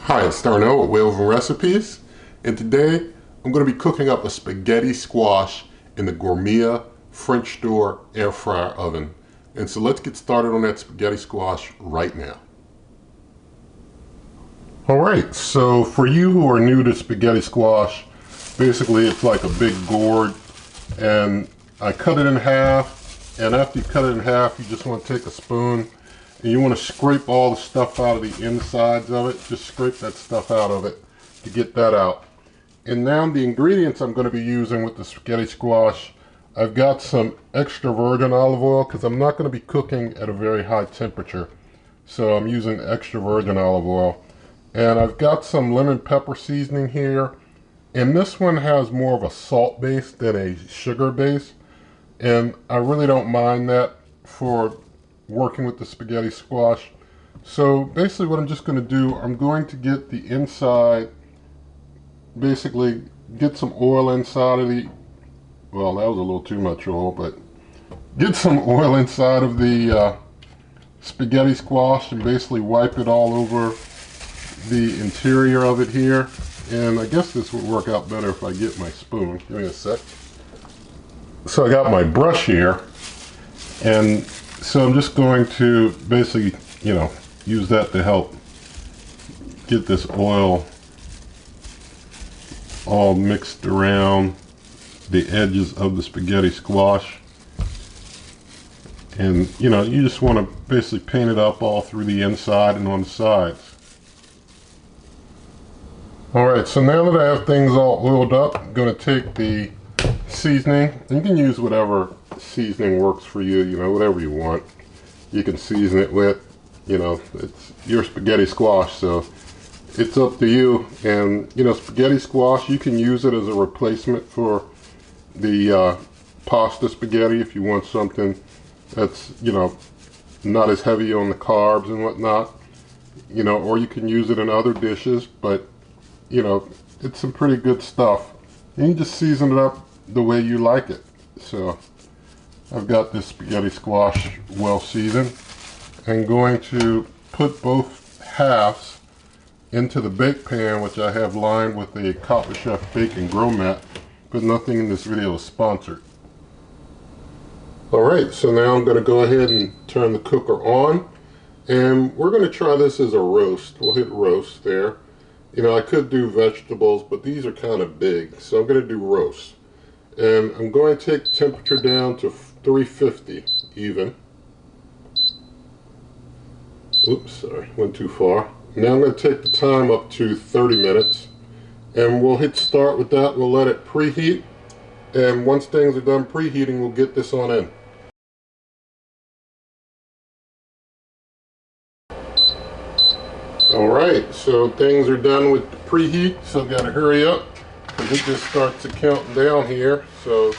Hi, it's Darnell with Whales and Recipes, and today I'm going to be cooking up a spaghetti squash in the Gourmia French door air fryer oven. And so let's get started on that spaghetti squash right now. Alright, so for you who are new to spaghetti squash, basically it's like a big gourd, and I cut it in half, and after you cut it in half you just want to take a spoon and you want to scrape all the stuff out of the insides of it. Just scrape that stuff out of it to get that out. And now the ingredients I'm going to be using with the spaghetti squash, I've got some extra virgin olive oil because I'm not going to be cooking at a very high temperature. So I'm using extra virgin olive oil. And I've got some lemon pepper seasoning here. And this one has more of a salt base than a sugar base. And I really don't mind that for working with the spaghetti squash. So basically what I'm just going to do, I'm going to get the inside, basically get some oil inside of the, well, that was a little too much oil, but get some oil inside of the spaghetti squash and basically wipe it all over the interior of it here. And I guess this would work out better if I get my spoon. Give me a sec. So I got my brush here, and so I'm just going to basically, use that to help get this oil all mixed around the edges of the spaghetti squash. And, you just want to basically paint it up all through the inside and on the sides. Alright, so now that I have things all oiled up, I'm going to take the seasoning. You can use whatever seasoning works for you, whatever you want. You can season it with, it's your spaghetti squash, so it's up to you. And, spaghetti squash, you can use it as a replacement for the pasta spaghetti if you want something that's, not as heavy on the carbs and whatnot, or you can use it in other dishes, but, it's some pretty good stuff. And you just season it up the way you like it. So I've got this spaghetti squash well seasoned. I'm going to put both halves into the bake pan, which I have lined with a Copper Chef baking grill mat, but nothing in this video is sponsored. Alright, so now I'm going to go ahead and turn the cooker on, and we're going to try this as a roast. We'll hit roast there. I could do vegetables, but these are kind of big, so I'm going to do roast. And I'm going to take the temperature down to 350 even. Oops, sorry, went too far. Now I'm going to take the time up to 30 minutes. And we'll hit start with that. We'll let it preheat. And once things are done preheating, we'll get this on in. Alright, so things are done with the preheat, so I've got to hurry up because it just starts to count down here. So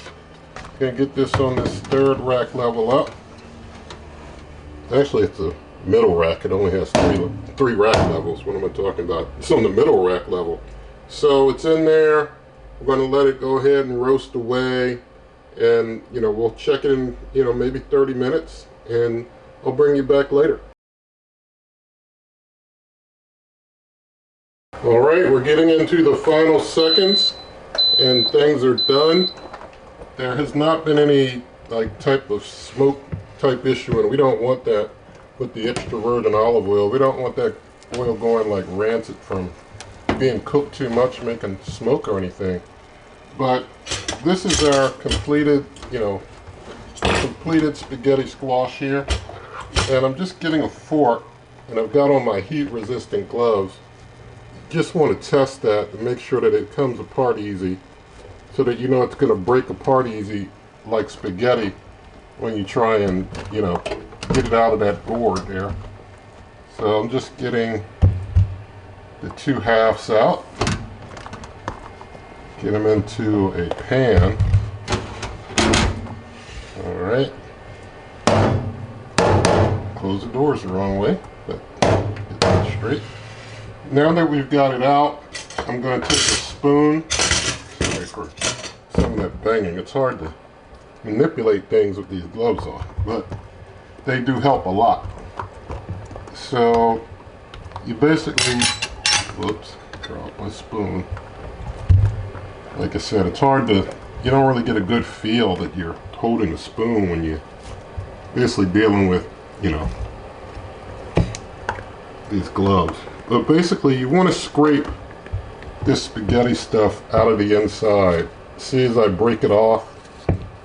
I'm going to get this on this third rack level up. Actually, it's a middle rack. It only has three rack levels. What am I talking about? It's on the middle rack level. So it's in there. We're going to let it go ahead and roast away. And, we'll check it in, maybe 30 minutes. And I'll bring you back later. Alright, we're getting into the final seconds and things are done. There has not been any type of smoke type issue, and we don't want that with the extra virgin olive oil. We don't want that oil going like rancid from being cooked too much, making smoke or anything. But this is our completed, completed spaghetti squash here. And I'm just getting a fork, and I've got on my heat resistant gloves. Just want to test that and make sure that it comes apart easy, so that it's going to break apart easy like spaghetti when you try and get it out of that gourd there. So I'm just getting the two halves out, get them into a pan. Alright, close the doors the wrong way, but get that straight. Now that we've got it out, I'm going to take a spoon. Sorry for some of that banging. It's hard to manipulate things with these gloves on, but they do help a lot. So you basically Whoops, drop my spoon. Like I said, it's hard to, you don't really get a good feel that you're holding a spoon when you're basically dealing with, you know, these gloves. But basically you want to scrape this spaghetti stuff out of the inside. See, as I break it off,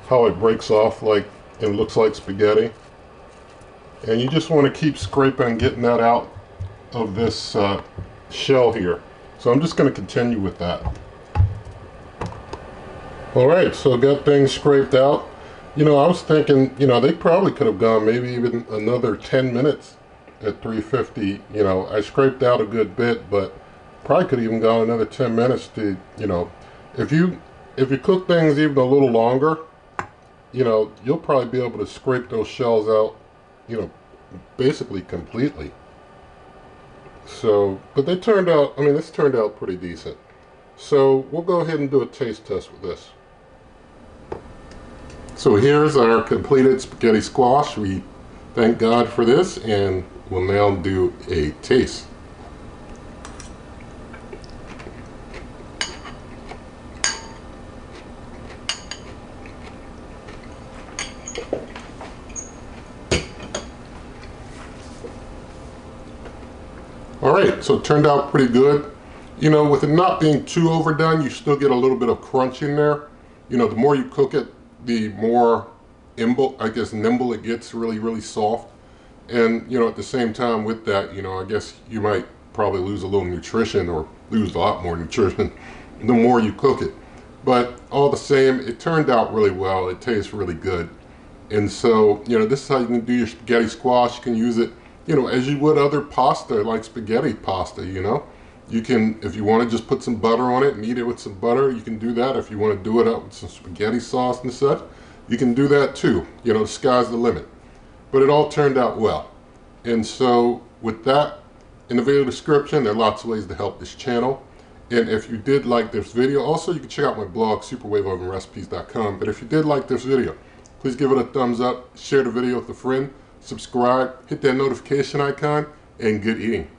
how it breaks off like it looks like spaghetti. And you just want to keep scraping and getting that out of this shell here. So I'm just going to continue with that. Alright, so got things scraped out. You know, I was thinking, you know, they probably could have gone maybe even another 10 minutes at 350. You know, I scraped out a good bit, but probably could have even gone another 10 minutes to, you know, if you cook things even a little longer, you know, you'll probably be able to scrape those shells out, you know, basically completely. So, but they turned out, I mean, this turned out pretty decent. So we'll go ahead and do a taste test with this. So here's our completed spaghetti squash. We thank God for this, and we'll now do a taste. Alright, so it turned out pretty good. You know, with it not being too overdone, you still get a little bit of crunch in there. You know, the more you cook it, the more nimble it gets, really soft. And, you know, at the same time with that, you know, I guess you might probably lose a little nutrition, or lose a lot more nutrition the more you cook it. But all the same, it turned out really well. It tastes really good. And so, you know, this is how you can do your spaghetti squash. You can use it, you know, as you would other pasta, like spaghetti pasta, you know. You can, if you want to just put some butter on it and eat it with some butter, you can do that. If you want to do it up with some spaghetti sauce and such, you can do that too. You know, the sky's the limit. But it all turned out well. And so with that, in the video description, there are lots of ways to help this channel. And if you did like this video, also you can check out my blog, superwaveovenrecipes.com. But if you did like this video, please give it a thumbs up, share the video with a friend, subscribe, hit that notification icon, and good eating.